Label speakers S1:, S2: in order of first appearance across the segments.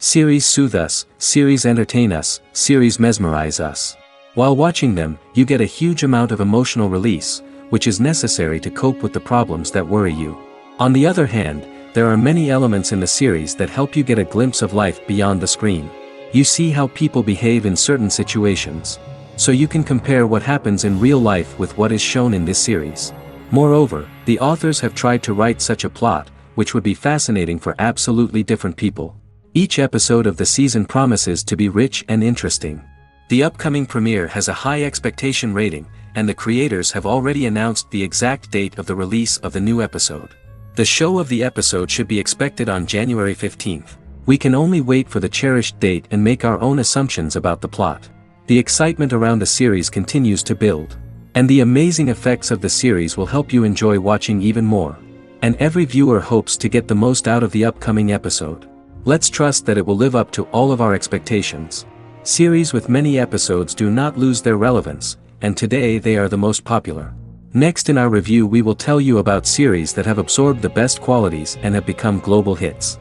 S1: Series soothe us, series entertain us, series mesmerize us. While watching them, you get a huge amount of emotional release, which is necessary to cope with the problems that worry you. On the other hand, there are many elements in the series that help you get a glimpse of life beyond the screen. You see how people behave in certain situations. So you can compare what happens in real life with what is shown in this series. Moreover, the authors have tried to write such a plot, which would be fascinating for absolutely different people. Each episode of the season promises to be rich and interesting. The upcoming premiere has a high expectation rating, and the creators have already announced the exact date of the release of the new episode. The show of the episode should be expected on January 15th. We can only wait for the cherished date and make our own assumptions about the plot. The excitement around the series continues to build. And the amazing effects of the series will help you enjoy watching even more. And every viewer hopes to get the most out of the upcoming episode. Let's trust that it will live up to all of our expectations. Series with many episodes do not lose their relevance, and today they are the most popular. Next in our review we will tell you about series that have absorbed the best qualities and have become global hits.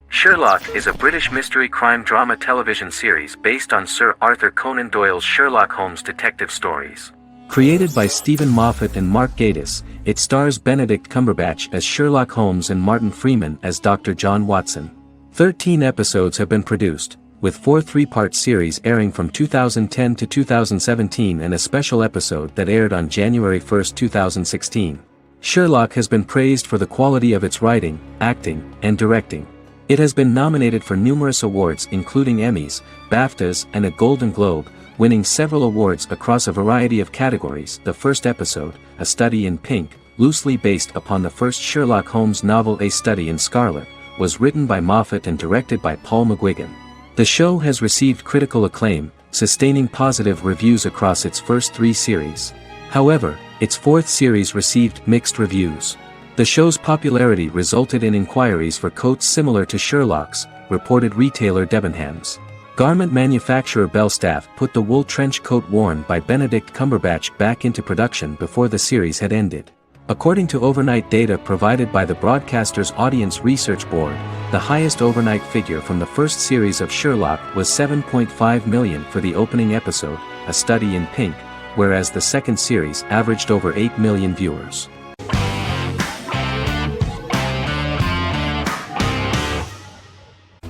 S1: Sherlock is a British mystery crime drama television series based on Sir Arthur Conan Doyle's Sherlock Holmes detective stories. Created by Stephen Moffat and Mark Gatiss, it stars Benedict Cumberbatch as Sherlock Holmes and Martin Freeman as Dr. John Watson. 13 episodes have been produced, with 4 three-part series airing from 2010 to 2017 and a special episode that aired on January 1, 2016. Sherlock has been praised for the quality of its writing, acting, and directing. It has been nominated for numerous awards including Emmys, BAFTAs, and a Golden Globe, winning several awards across a variety of categories. The first episode, A Study in Pink, loosely based upon the first Sherlock Holmes novel A Study in Scarlet, was written by Moffat and directed by Paul McGuigan. The show has received critical acclaim, sustaining positive reviews across its first 3 series. However, its 4th series received mixed reviews. The show's popularity resulted in inquiries for coats similar to Sherlock's, reported retailer Debenhams. Garment manufacturer Belstaff put the wool trench coat worn by Benedict Cumberbatch back into production before the series had ended. According to overnight data provided by the broadcaster's Audience Research Board, the highest overnight figure from the first series of Sherlock was 7.5 million for the opening episode, A Study in Pink, whereas the second series averaged over 8 million viewers.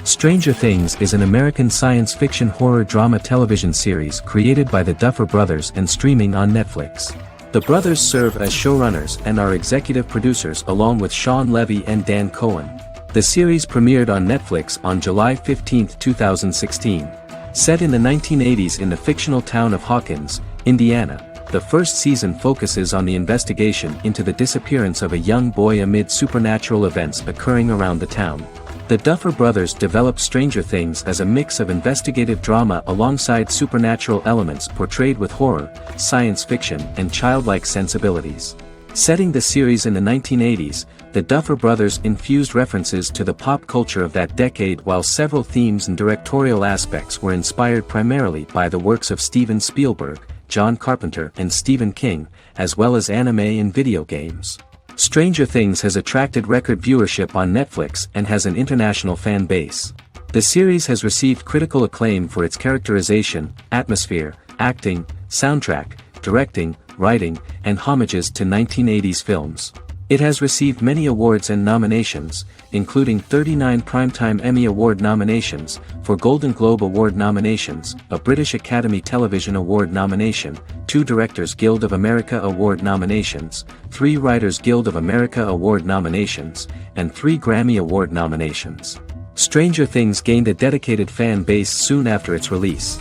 S1: Stranger Things is an American science fiction horror drama television series created by the Duffer Brothers and streaming on Netflix. The brothers serve as showrunners and are executive producers along with Sean Levy and Dan Cohen. The series premiered on Netflix on July 15, 2016. Set in the 1980s in the fictional town of Hawkins, Indiana, the first season focuses on the investigation into the disappearance of a young boy amid supernatural events occurring around the town. The Duffer Brothers developed Stranger Things as a mix of investigative drama alongside supernatural elements portrayed with horror, science fiction, and childlike sensibilities. Setting the series in the 1980s, the Duffer Brothers infused references to the pop culture of that decade while several themes and directorial aspects were inspired primarily by the works of Steven Spielberg, John Carpenter, and Stephen King, as well as anime and video games. Stranger Things has attracted record viewership on Netflix and has an international fan base. The series has received critical acclaim for its characterization, atmosphere, acting, soundtrack, directing, writing, and homages to 1980s films. It has received many awards and nominations, including 39 Primetime Emmy Award nominations, 4 Golden Globe Award nominations, a British Academy Television Award nomination, 2 Directors Guild of America Award nominations, 3 Writers Guild of America Award nominations, and 3 Grammy Award nominations. Stranger Things gained a dedicated fan base soon after its release.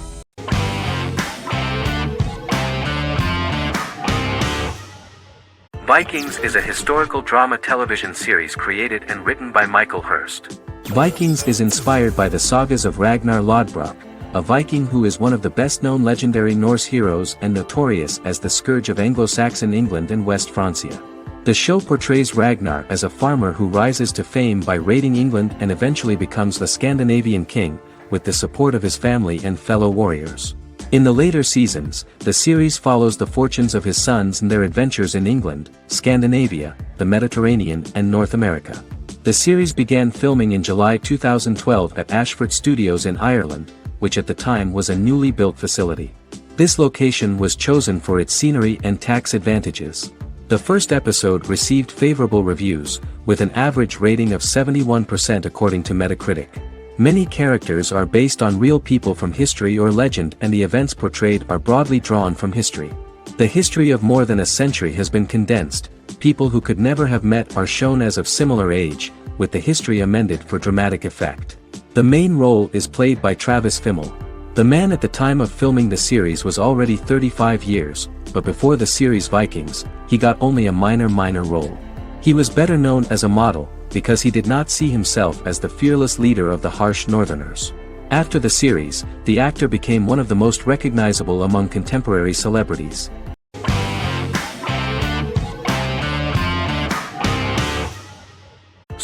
S1: Vikings is a historical drama television series created and written by Michael Hurst. Vikings is inspired by the sagas of Ragnar Lodbrok, a Viking who is one of the best-known legendary Norse heroes and notorious as the scourge of Anglo-Saxon England and West Francia. The show portrays Ragnar as a farmer who rises to fame by raiding England and eventually becomes the Scandinavian king, with the support of his family and fellow warriors. In the later seasons, the series follows the fortunes of his sons and their adventures in England, Scandinavia, the the Mediterranean and North America. The series began filming in July 2012 at Ashford Studios in Ireland, which at the time was a newly built facility. This location was chosen for its scenery and tax advantages. The first episode received favorable reviews, with an average rating of 71% according to Metacritic. Many characters are based on real people from history or legend, and the events portrayed are broadly drawn from history. The history of more than a century has been condensed. People who could never have met are shown as of similar age, with the history amended for dramatic effect. The main role is played by Travis Fimmel. The man at the time of filming the series was already 35 years, but before the series Vikings, he got only a minor role. He was better known as a model, because he did not see himself as the fearless leader of the harsh Northerners. After the series, the actor became one of the most recognizable among contemporary celebrities.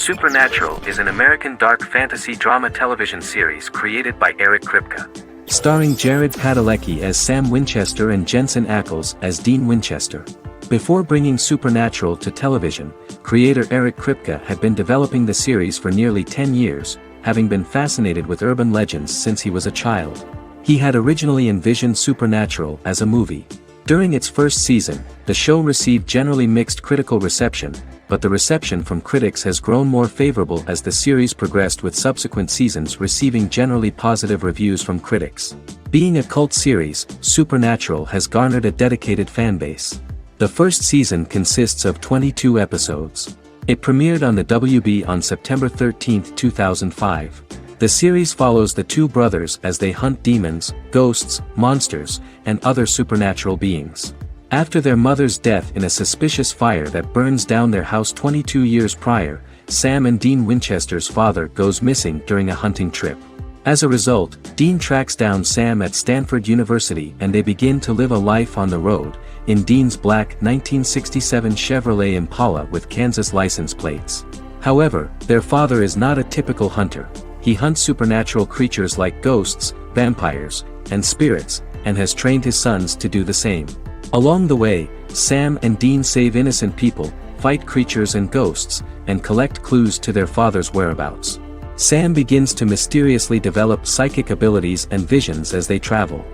S1: Supernatural is an American dark fantasy drama television series created by Eric Kripke. Starring Jared Padalecki as Sam Winchester and Jensen Ackles as Dean Winchester. Before bringing Supernatural to television, creator Eric Kripke had been developing the series for nearly 10 years, having been fascinated with urban legends since he was a child. He had originally envisioned Supernatural as a movie. During its first season, the show received generally mixed critical reception, but the reception from critics has grown more favorable as the series progressed, with subsequent seasons receiving generally positive reviews from critics. Being a cult series, Supernatural has garnered a dedicated fanbase. The first season consists of 22 episodes. It premiered on the WB on September 13, 2005. The series follows the two brothers as they hunt demons, ghosts, monsters, and other supernatural beings. After their mother's death in a suspicious fire that burns down their house 22 years prior, Sam and Dean Winchester's father goes missing during a hunting trip. As a result, Dean tracks down Sam at Stanford University and they begin to live a life on the road, in Dean's black 1967 Chevrolet Impala with Kansas license plates. However, their father is not a typical hunter. He hunts supernatural creatures like ghosts, vampires, and spirits, and has trained his sons to do the same. Along the way, Sam and Dean save innocent people, fight creatures and ghosts, and collect clues to their father's whereabouts. Sam begins to mysteriously develop psychic abilities and visions as they travel.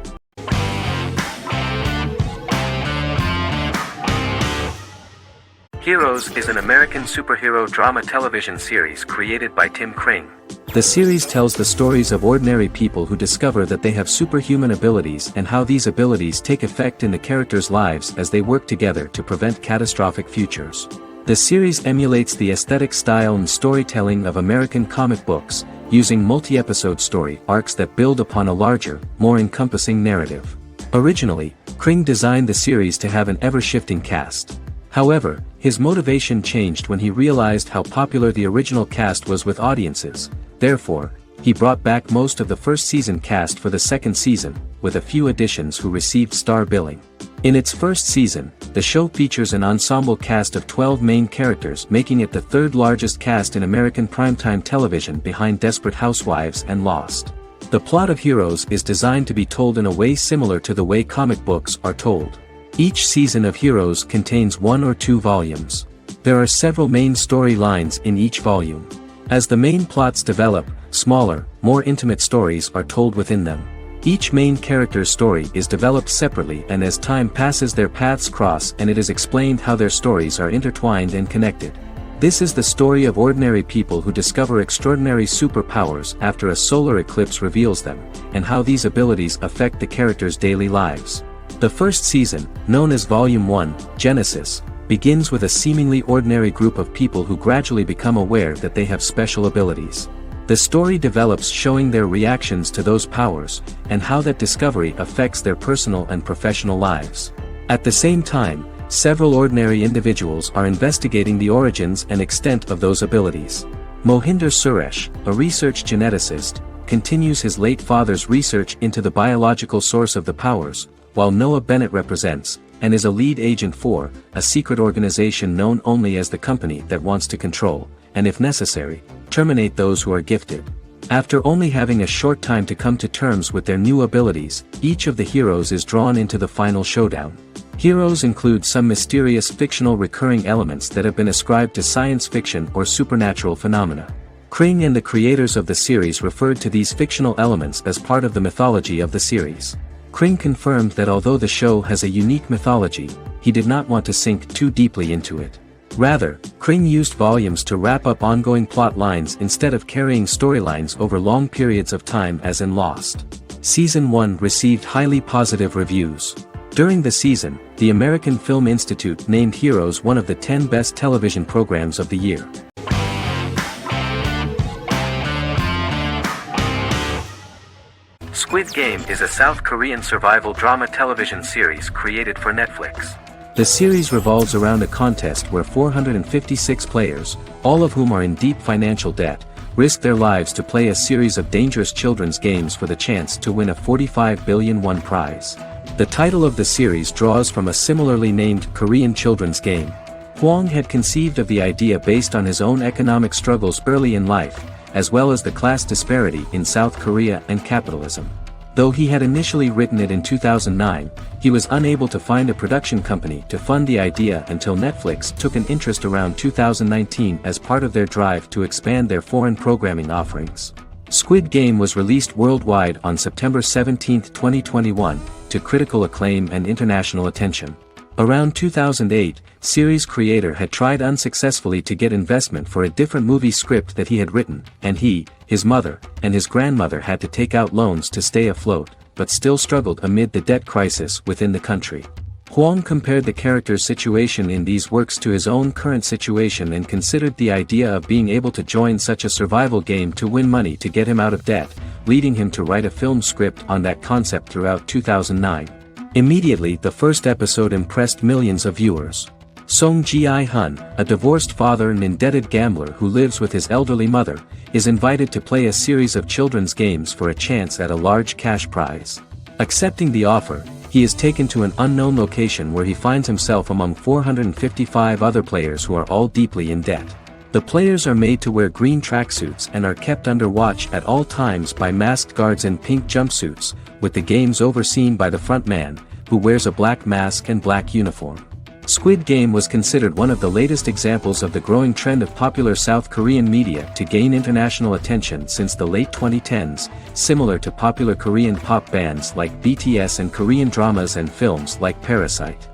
S1: Heroes is an American superhero drama television series created by Tim Kring. The series tells the stories of ordinary people who discover that they have superhuman abilities and how these abilities take effect in the characters' lives as they work together to prevent catastrophic futures. The series emulates the aesthetic style and storytelling of American comic books, using multi-episode story arcs that build upon a larger, more encompassing narrative. Originally, Kring designed the series to have an ever-shifting cast. However, his motivation changed when he realized how popular the original cast was with audiences. Therefore, he brought back most of the first season cast for the second season, with a few additions who received star billing. In its first season, the show features an ensemble cast of 12 main characters, making it the third largest cast in American primetime television behind Desperate Housewives and Lost. The plot of Heroes is designed to be told in a way similar to the way comic books are told. Each season of Heroes contains 1 or 2 volumes. There are several main storylines in each volume. As the main plots develop, smaller, more intimate stories are told within them. Each main character's story is developed separately, and as time passes their paths cross and it is explained how their stories are intertwined and connected. This is the story of ordinary people who discover extraordinary superpowers after a solar eclipse reveals them, and how these abilities affect the characters' daily lives. The first season, known as Volume 1, Genesis, begins with a seemingly ordinary group of people who gradually become aware that they have special abilities. The story develops showing their reactions to those powers, and how that discovery affects their personal and professional lives. At the same time, several ordinary individuals are investigating the origins and extent of those abilities. Mohinder Suresh, a research geneticist, continues his late father's research into the biological source of the powers, while Noah Bennett represents, and is a lead agent for, a secret organization known only as the company that wants to control, and if necessary, terminate those who are gifted. After only having a short time to come to terms with their new abilities, each of the heroes is drawn into the final showdown. Heroes include some mysterious fictional recurring elements that have been ascribed to science fiction or supernatural phenomena. Kring and the creators of the series referred to these fictional elements as part of the mythology of the series. Kring confirmed that although the show has a unique mythology, he did not want to sink too deeply into it. Rather, Kring used volumes to wrap up ongoing plot lines instead of carrying storylines over long periods of time as in Lost. Season 1 received highly positive reviews. During the season, the American Film Institute named Heroes one of the 10 best television programs of the year. Squid Game is a South Korean survival drama television series created for Netflix. The series revolves around a contest where 456 players, all of whom are in deep financial debt, risk their lives to play a series of dangerous children's games for the chance to win a 45 billion won prize. The title of the series draws from a similarly named Korean children's game. Hwang had conceived of the idea based on his own economic struggles early in life, as well as the class disparity in South Korea and capitalism. Though he had initially written it in 2009, he was unable to find a production company to fund the idea until Netflix took an interest around 2019 as part of their drive to expand their foreign programming offerings. Squid Game was released worldwide on September 17, 2021, to critical acclaim and international attention. Around 2008, series creator had tried unsuccessfully to get investment for a different movie script that he had written, and he, his mother, and his grandmother had to take out loans to stay afloat, but still struggled amid the debt crisis within the country. Hwang compared the character's situation in these works to his own current situation and considered the idea of being able to join such a survival game to win money to get him out of debt, leading him to write a film script on that concept throughout 2009. Immediately the first episode impressed millions of viewers. Song Ji-hun, a divorced father and indebted gambler who lives with his elderly mother, is invited to play a series of children's games for a chance at a large cash prize. Accepting the offer, he is taken to an unknown location where he finds himself among 455 other players who are all deeply in debt. The players are made to wear green tracksuits and are kept under watch at all times by masked guards in pink jumpsuits, with the games overseen by the front man, who wears a black mask and black uniform. Squid Game was considered one of the latest examples of the growing trend of popular South Korean media to gain international attention since the late 2010s, similar to popular Korean pop bands like BTS and Korean dramas and films like Parasite.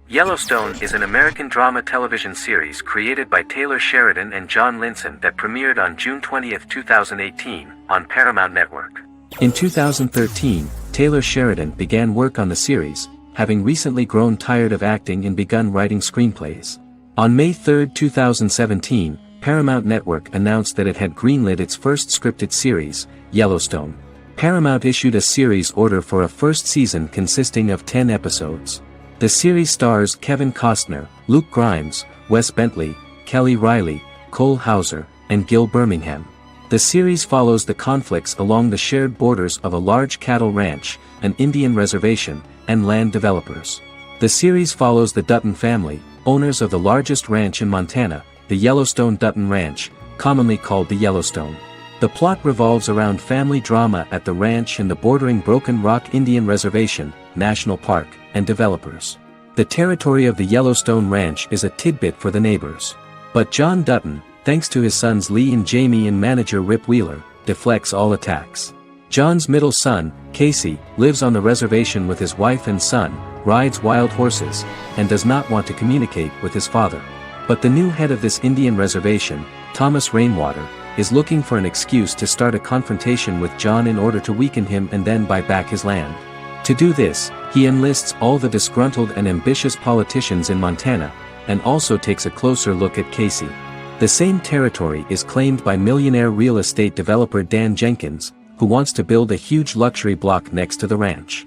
S1: Yellowstone is an American drama television series created by Taylor Sheridan and John Linson that premiered on June 20, 2018, on Paramount Network. In 2013, Taylor Sheridan began work on the series, having recently grown tired of acting and begun writing screenplays. On May 3, 2017, Paramount Network announced that it had greenlit its first scripted series, Yellowstone. Paramount issued a series order for a first season consisting of 10 episodes. The series stars Kevin Costner, Luke Grimes, Wes Bentley, Kelly Riley, Cole Hauser, and Gil Birmingham. The series follows the conflicts along the shared borders of a large cattle ranch, an Indian reservation, and land developers. The series follows the Dutton family, owners of the largest ranch in Montana, the Yellowstone Dutton Ranch, commonly called the Yellowstone. The plot revolves around family drama at the ranch and the bordering Broken Rock Indian Reservation, National Park, and developers. The territory of the Yellowstone Ranch is a tidbit for the neighbors. But John Dutton, thanks to his sons Lee and Jamie and manager Rip Wheeler, deflects all attacks. John's middle son, Casey, lives on the reservation with his wife and son, rides wild horses, and does not want to communicate with his father. But the new head of this Indian reservation, Thomas Rainwater, is looking for an excuse to start a confrontation with John in order to weaken him and then buy back his land. To do this, he enlists all the disgruntled and ambitious politicians in Montana, and also takes a closer look at Casey. The same territory is claimed by millionaire real estate developer Dan Jenkins, who wants to build a huge luxury block next to the ranch.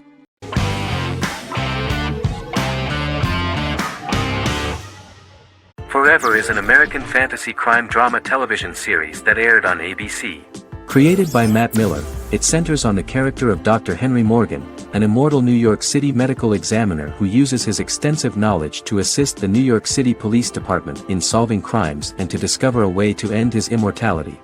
S1: Forever is an American fantasy crime drama television series that aired on ABC. Created by Matt Miller, it centers on the character of Dr. Henry Morgan, an immortal New York City medical examiner who uses his extensive knowledge to assist the New York City Police Department in solving crimes and to discover a way to end his immortality.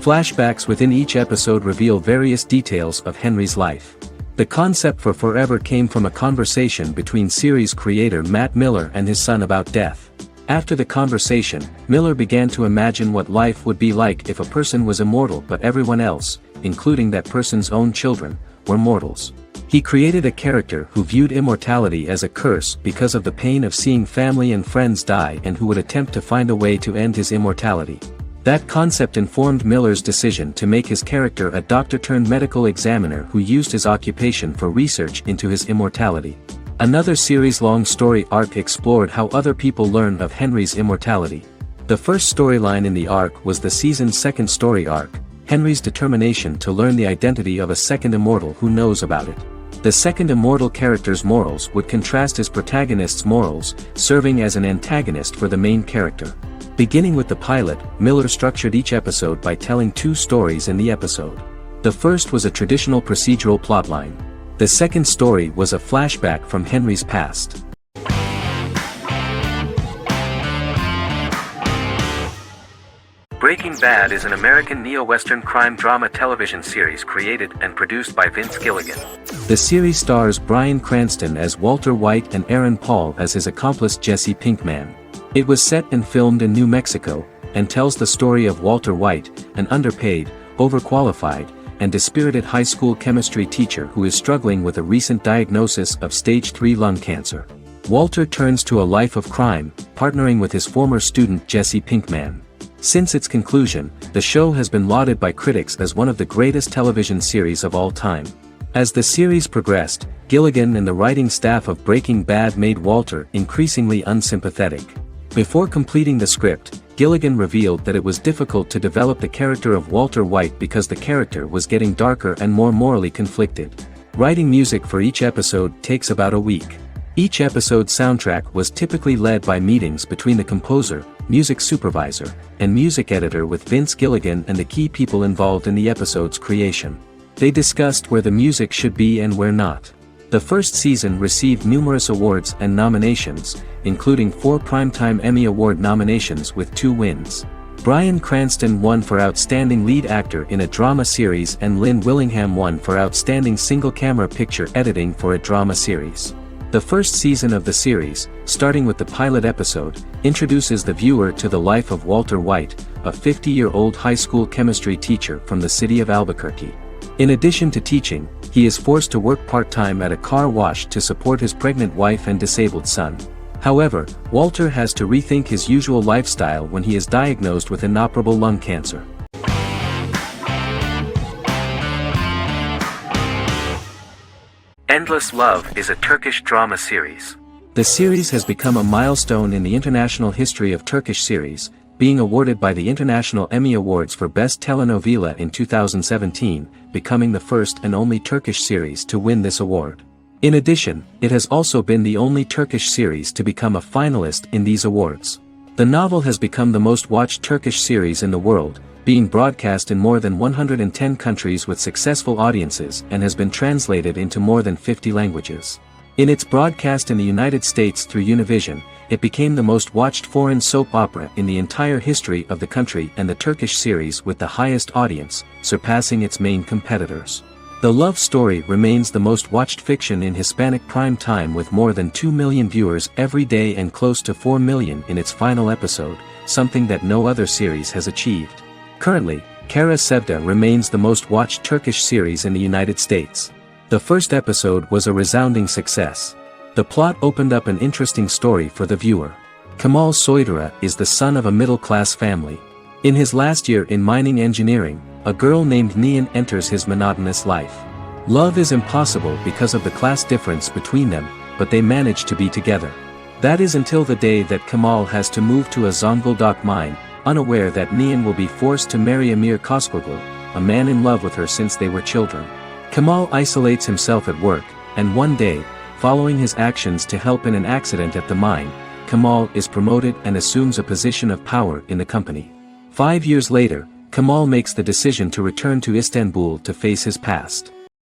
S1: Flashbacks within each episode reveal various details of Henry's life. The concept for Forever came from a conversation between series creator Matt Miller and his son about death. After the conversation, Miller began to imagine what life would be like if a person was immortal but everyone else, including that person's own children, were mortals. He created a character who viewed immortality as a curse because of the pain of seeing family and friends die and who would attempt to find a way to end his immortality. That concept informed Miller's decision to make his character a doctor-turned-medical examiner who used his occupation for research into his immortality. Another series-long story arc explored how other people learned of Henry's immortality. The first storyline in the arc was the season's second story arc, Henry's determination to learn the identity of a second immortal who knows about it. The second immortal character's morals would contrast his protagonist's morals, serving as an antagonist for the main character. Beginning with the pilot, Miller structured each episode by telling two stories in the episode. The first was a traditional procedural plotline. The second story was a flashback from Henry's past. Breaking Bad is an American neo-Western crime drama television series created and produced by Vince Gilligan. The series stars Bryan Cranston as Walter White and Aaron Paul as his accomplice Jesse Pinkman. It was set and filmed in New Mexico, and tells the story of Walter White, an underpaid, overqualified, and dispirited high school chemistry teacher who is struggling with a recent diagnosis of stage 3 lung cancer. Walter turns to a life of crime, partnering with his former student Jesse Pinkman. Since its conclusion, the show has been lauded by critics as one of the greatest television series of all time. As the series progressed, Gilligan and the writing staff of Breaking Bad made Walter increasingly unsympathetic. Before completing the script, Gilligan revealed that it was difficult to develop the character of Walter White because the character was getting darker and more morally conflicted. Writing music for each episode takes about a week. Each episode's soundtrack was typically led by meetings between the composer, music supervisor, and music editor with Vince Gilligan and the key people involved in the episode's creation. They discussed where the music should be and where not. The first season received numerous awards and nominations, including 4 Primetime Emmy Award nominations with 2 wins. Bryan Cranston won for Outstanding Lead Actor in a Drama Series and Lynn Willingham won for Outstanding Single-Camera Picture Editing for a Drama Series. The first season of the series, starting with the pilot episode, introduces the viewer to the life of Walter White, a 50-year-old high school chemistry teacher from the city of Albuquerque. In addition to teaching, he is forced to work part-time at a car wash to support his pregnant wife and disabled son. However, Walter has to rethink his usual lifestyle when he is diagnosed with inoperable lung cancer. Endless Love is a Turkish drama series. The series has become a milestone in the international history of Turkish series, being awarded by the International Emmy Awards for Best Telenovela in 2017, becoming the first and only Turkish series to win this award. In addition, it has also been the only Turkish series to become a finalist in these awards. The novel has become the most watched Turkish series in the world, being broadcast in more than 110 countries with successful audiences and has been translated into more than 50 languages. In its broadcast in the United States through Univision, it became the most watched foreign soap opera in the entire history of the country and the Turkish series with the highest audience, surpassing its main competitors. The love story remains the most watched fiction in Hispanic prime time with more than 2 million viewers every day and close to 4 million in its final episode, something that no other series has achieved. Currently, Kara Sevda remains the most watched Turkish series in the United States. The first episode was a resounding success. The plot opened up an interesting story for the viewer. Kemal Soydura is the son of a middle-class family. In his last year in mining engineering, a girl named Nihan enters his monotonous life. Love is impossible because of the class difference between them, but they manage to be together. That is until the day that Kemal has to move to a Zonguldak mine, unaware that Nihan will be forced to marry Amir Koskoglu, a man in love with her since they were children. Kemal isolates himself at work, and one day, following his actions to help in an accident at the mine, Kemal is promoted and assumes a position of power in the company. 5 years later, Kemal makes the decision to return to Istanbul to face his past.